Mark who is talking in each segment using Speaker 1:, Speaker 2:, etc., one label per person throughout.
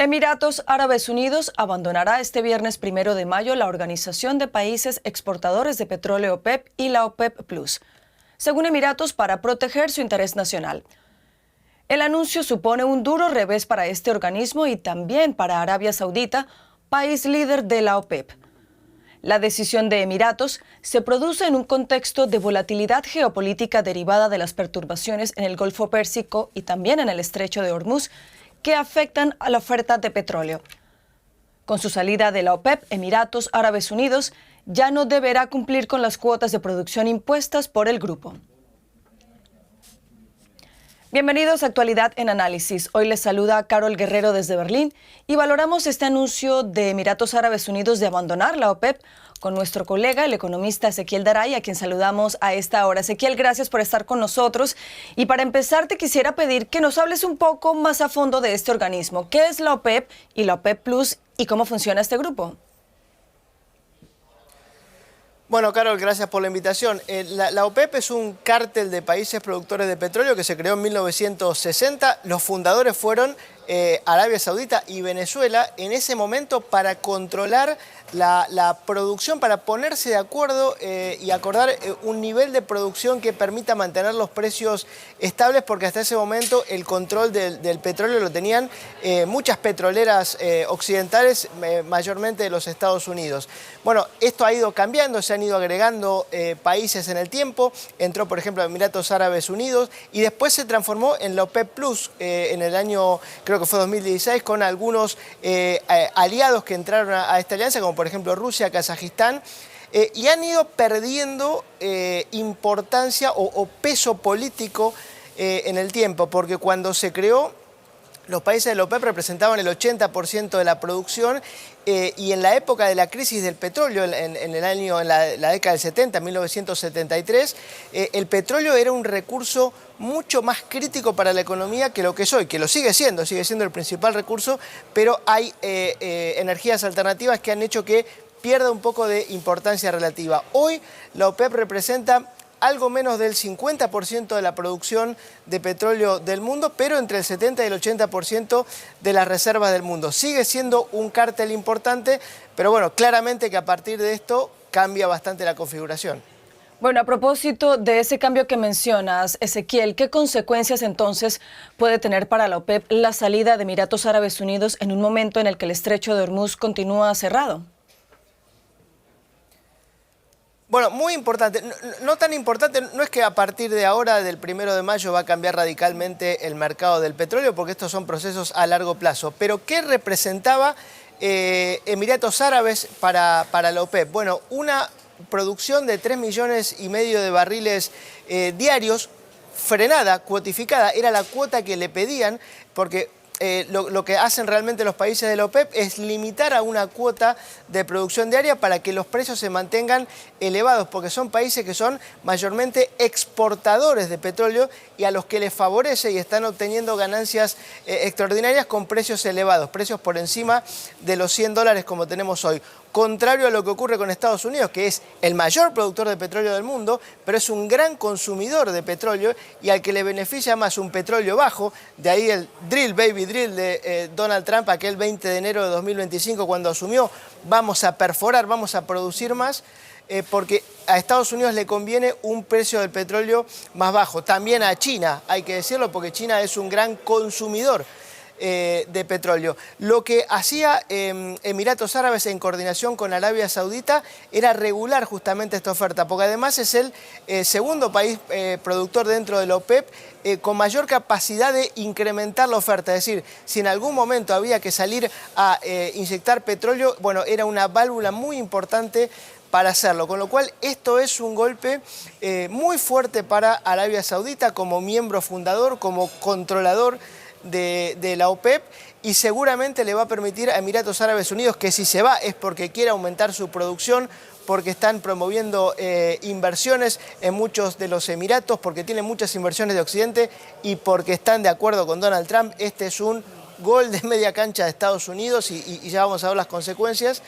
Speaker 1: Emiratos Árabes Unidos abandonará este viernes 1 de mayo la Organización de Países Exportadores de Petróleo OPEP y la OPEP Plus, según Emiratos, para proteger su interés nacional. El anuncio supone un duro revés para este organismo y también para Arabia Saudita, país líder de la OPEP. La decisión de Emiratos se produce en un contexto de volatilidad geopolítica derivada de las perturbaciones en el Golfo Pérsico y también en el Estrecho de Hormuz, que afectan a la oferta de petróleo. Con su salida de la OPEP, Emiratos Árabes Unidos ya no deberá cumplir con las cuotas de producción impuestas por el grupo. Bienvenidos a Actualidad en Análisis. Hoy les saluda Carol Guerrero desde Berlín y valoramos este anuncio de Emiratos Árabes Unidos de abandonar la OPEP con nuestro colega, el economista Ezequiel Daray, a quien saludamos a esta hora. Ezequiel, gracias por estar con nosotros. Y para empezar, te quisiera pedir que nos hables un poco más a fondo de este organismo. ¿Qué es la OPEP y la OPEP Plus y cómo funciona este grupo?
Speaker 2: Bueno, Carol, gracias por la invitación. La OPEP es un cártel de países productores de petróleo que se creó en 1960. Los fundadores fueron Arabia Saudita y Venezuela en ese momento para controlar la producción, para ponerse de acuerdo y acordar un nivel de producción que permita mantener los precios estables, porque hasta ese momento el control del petróleo lo tenían muchas petroleras occidentales, mayormente de los Estados Unidos. Bueno, esto ha ido cambiando, se han ido agregando países en el tiempo. Entró, por ejemplo, Emiratos Árabes Unidos y después se transformó en la OPEP Plus en el año, creo que fue 2016, con algunos aliados que entraron a esta alianza, como por ejemplo Rusia, Kazajistán, y han ido perdiendo importancia o peso político en el tiempo, porque cuando se creó, los países de la OPEP representaban el 80% de la producción y en la época de la crisis del petróleo, en la década del 70, 1973, el petróleo era un recurso mucho más crítico para la economía que lo que es hoy, que lo sigue siendo el principal recurso, pero hay energías alternativas que han hecho que pierda un poco de importancia relativa. Hoy la OPEP representa algo menos del 50% de la producción de petróleo del mundo, pero entre el 70 y el 80% de las reservas del mundo. Sigue siendo un cártel importante, pero bueno, claramente que a partir de esto cambia bastante la configuración.
Speaker 1: Bueno, a propósito de ese cambio que mencionas, Ezequiel, ¿qué consecuencias entonces puede tener para la OPEP la salida de Emiratos Árabes Unidos en un momento en el que el Estrecho de Hormuz continúa cerrado?
Speaker 2: Bueno, muy importante, no tan importante, no es que a partir de ahora, del 1 de mayo, va a cambiar radicalmente el mercado del petróleo, porque estos son procesos a largo plazo. Pero ¿qué representaba Emiratos Árabes para la OPEP? Bueno, una producción de 3,5 millones de barriles diarios, frenada, cuotificada, era la cuota que le pedían, porque lo que hacen realmente los países de la OPEP es limitar a una cuota de producción diaria para que los precios se mantengan elevados, porque son países que son mayormente exportadores de petróleo y a los que les favorece y están obteniendo ganancias extraordinarias con precios elevados, precios por encima de los $100 como tenemos hoy. Contrario a lo que ocurre con Estados Unidos, que es el mayor productor de petróleo del mundo, pero es un gran consumidor de petróleo y al que le beneficia más un petróleo bajo, de ahí el drill, baby drill de Donald Trump, aquel 20 de enero de 2025 cuando asumió, vamos a perforar, vamos a producir más, porque a Estados Unidos le conviene un precio del petróleo más bajo. También a China, hay que decirlo, porque China es un gran consumidor de petróleo. Lo que hacía Emiratos Árabes en coordinación con Arabia Saudita era regular justamente esta oferta, porque además es el segundo país productor dentro de la OPEP con mayor capacidad de incrementar la oferta. Es decir, si en algún momento había que salir a inyectar petróleo, bueno, era una válvula muy importante para hacerlo, con lo cual esto es un golpe muy fuerte para Arabia Saudita como miembro fundador, como controlador de la OPEP, y seguramente le va a permitir a Emiratos Árabes Unidos, que si se va es porque quiere aumentar su producción, porque están promoviendo inversiones en muchos de los Emiratos, porque tienen muchas inversiones de Occidente y porque están de acuerdo con Donald Trump. Este es un gol de media cancha de Estados Unidos y ya vamos a ver las consecuencias.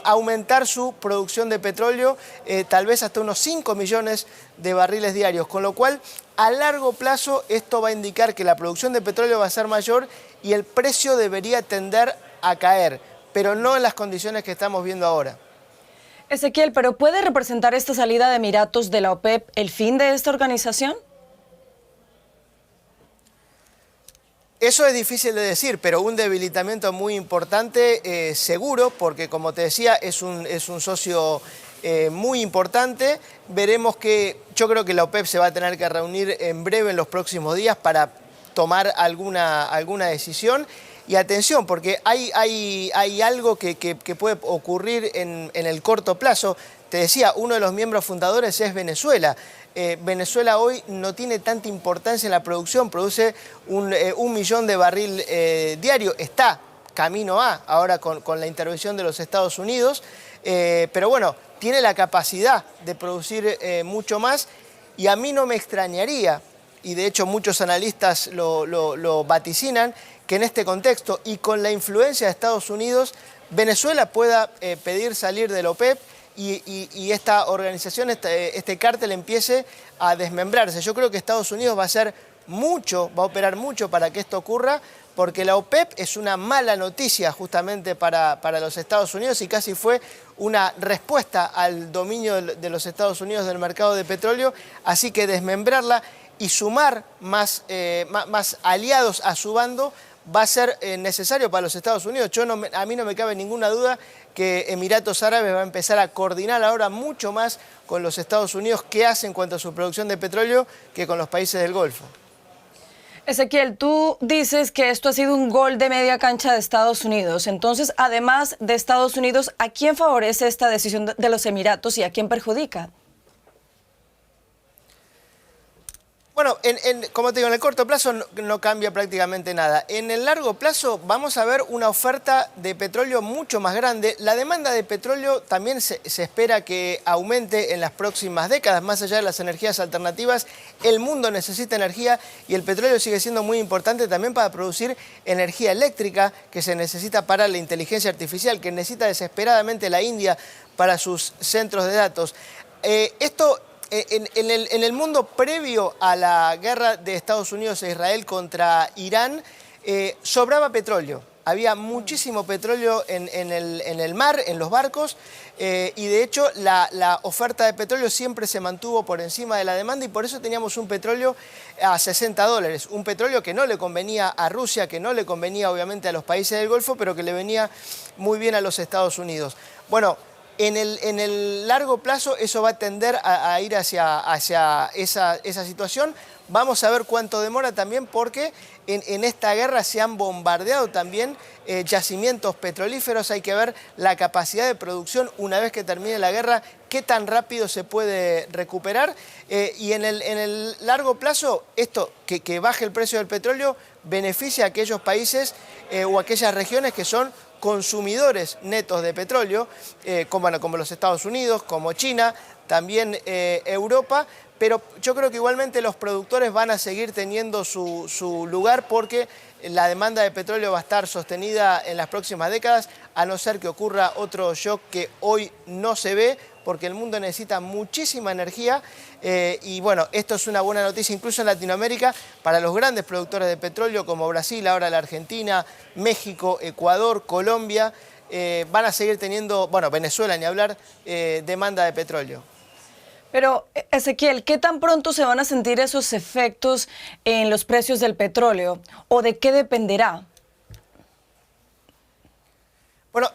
Speaker 2: Aumentar su producción de petróleo tal vez hasta unos 5 millones de barriles diarios, con lo cual a largo plazo esto va a indicar que la producción de petróleo va a ser mayor y el precio debería tender a caer, pero no en las condiciones que estamos viendo ahora.
Speaker 1: Ezequiel, ¿pero puede representar esta salida de Emiratos de la OPEP el fin de esta organización?
Speaker 2: Eso es difícil de decir, pero un debilitamiento muy importante seguro, porque como te decía, es un socio muy importante. Veremos que yo creo que la OPEP se va a tener que reunir en breve, en los próximos días, para tomar alguna decisión. Y atención, porque hay algo que puede ocurrir en el corto plazo. Te decía, uno de los miembros fundadores es Venezuela. Venezuela hoy no tiene tanta importancia en la producción, produce un millón de barril diario, está camino a, ahora con la intervención de los Estados Unidos, pero bueno, tiene la capacidad de producir mucho más y a mí no me extrañaría, y de hecho muchos analistas lo vaticinan, que en este contexto y con la influencia de Estados Unidos, Venezuela pueda pedir salir de la OPEP y esta organización, este cártel empiece a desmembrarse. Yo creo que Estados Unidos va a operar mucho para que esto ocurra, porque la OPEP es una mala noticia justamente para los Estados Unidos y casi fue una respuesta al dominio de los Estados Unidos del mercado de petróleo, así que desmembrarla y sumar más aliados a su bando va a ser necesario para los Estados Unidos. A mí no me cabe ninguna duda que Emiratos Árabes va a empezar a coordinar ahora mucho más con los Estados Unidos qué hace en cuanto a su producción de petróleo que con los países del Golfo.
Speaker 1: Ezequiel, tú dices que esto ha sido un gol de media cancha de Estados Unidos. Entonces, además de Estados Unidos, ¿a quién favorece esta decisión de los Emiratos y a quién perjudica?
Speaker 2: Bueno, como te digo, en el corto plazo no cambia prácticamente nada. En el largo plazo vamos a ver una oferta de petróleo mucho más grande. La demanda de petróleo también se espera que aumente en las próximas décadas. Más allá de las energías alternativas, el mundo necesita energía y el petróleo sigue siendo muy importante también para producir energía eléctrica que se necesita para la inteligencia artificial, que necesita desesperadamente la India para sus centros de datos. En el mundo previo a la guerra de Estados Unidos e Israel contra Irán, sobraba petróleo. Había muchísimo petróleo en el mar, en los barcos, y de hecho la oferta de petróleo siempre se mantuvo por encima de la demanda y por eso teníamos un petróleo a $60. Un petróleo que no le convenía a Rusia, que no le convenía obviamente a los países del Golfo, pero que le venía muy bien a los Estados Unidos. Bueno, en el largo plazo eso va a tender a ir hacia esa situación. Vamos a ver cuánto demora también porque en esta guerra se han bombardeado también yacimientos petrolíferos. Hay que ver la capacidad de producción una vez que termine la guerra, qué tan rápido se puede recuperar. Y en el largo plazo, esto que baje el precio del petróleo beneficia a aquellos países o aquellas regiones que son consumidores netos de petróleo, como los Estados Unidos, como China, también Europa, pero yo creo que igualmente los productores van a seguir teniendo su lugar porque la demanda de petróleo va a estar sostenida en las próximas décadas, a no ser que ocurra otro shock que hoy no se ve, porque el mundo necesita muchísima energía y bueno, esto es una buena noticia incluso en Latinoamérica para los grandes productores de petróleo como Brasil, ahora la Argentina, México, Ecuador, Colombia, van a seguir teniendo, bueno, Venezuela ni hablar, demanda de petróleo.
Speaker 1: Pero, Ezequiel, ¿qué tan pronto se van a sentir esos efectos en los precios del petróleo? ¿O de qué dependerá?
Speaker 2: Bueno,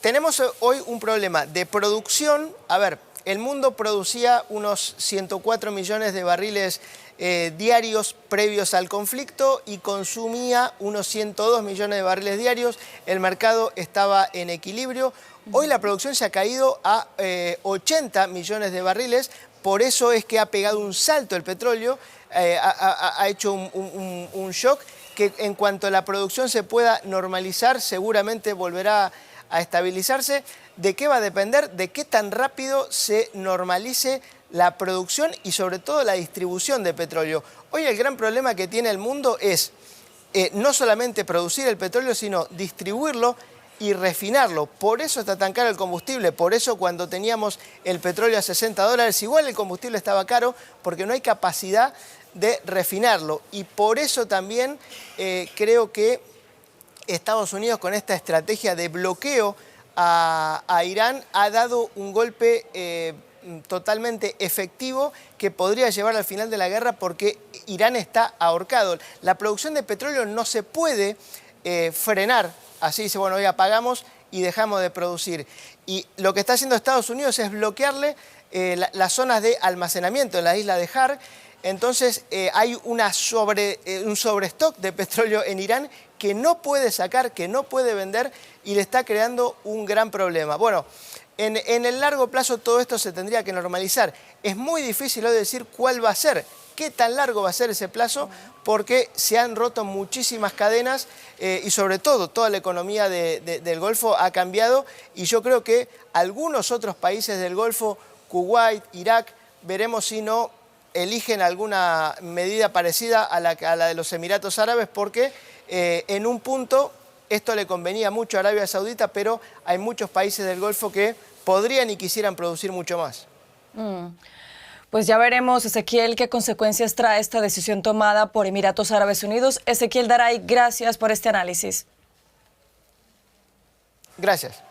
Speaker 2: tenemos hoy un problema de producción. A ver, el mundo producía unos 104 millones de barriles diarios previos al conflicto y consumía unos 102 millones de barriles diarios. El mercado estaba en equilibrio. Hoy la producción se ha caído a 80 millones de barriles. Por eso es que ha pegado un salto el petróleo, ha hecho un shock que en cuanto la producción se pueda normalizar seguramente volverá a estabilizarse. ¿De qué va a depender? De qué tan rápido se normalice la producción y sobre todo la distribución de petróleo. Hoy el gran problema que tiene el mundo es no solamente producir el petróleo, sino distribuirlo y refinarlo. Por eso está tan caro el combustible, por eso cuando teníamos el petróleo a $60, igual el combustible estaba caro, porque no hay capacidad de refinarlo. Y por eso también creo que Estados Unidos, con esta estrategia de bloqueo a Irán, ha dado un golpe totalmente efectivo que podría llevar al final de la guerra, porque Irán está ahorcado. La producción de petróleo no se puede frenar. Así dice, bueno, hoy apagamos y dejamos de producir. Y lo que está haciendo Estados Unidos es bloquearle las zonas de almacenamiento en la isla de Har. Entonces hay un sobrestock de petróleo en Irán que no puede sacar, que no puede vender, y le está creando un gran problema. Bueno, en el largo plazo todo esto se tendría que normalizar. Es muy difícil hoy decir cuál va a ser, qué tan largo va a ser ese plazo, porque se han roto muchísimas cadenas y sobre todo toda la economía del Golfo ha cambiado, y yo creo que algunos otros países del Golfo, Kuwait, Irak, veremos si no eligen alguna medida parecida a la de los Emiratos Árabes, porque en un punto esto le convenía mucho a Arabia Saudita, pero hay muchos países del Golfo que podrían y quisieran producir mucho más.
Speaker 1: Pues ya veremos, Ezequiel, qué consecuencias trae esta decisión tomada por Emiratos Árabes Unidos. Ezequiel Daray, gracias por este análisis.
Speaker 2: Gracias.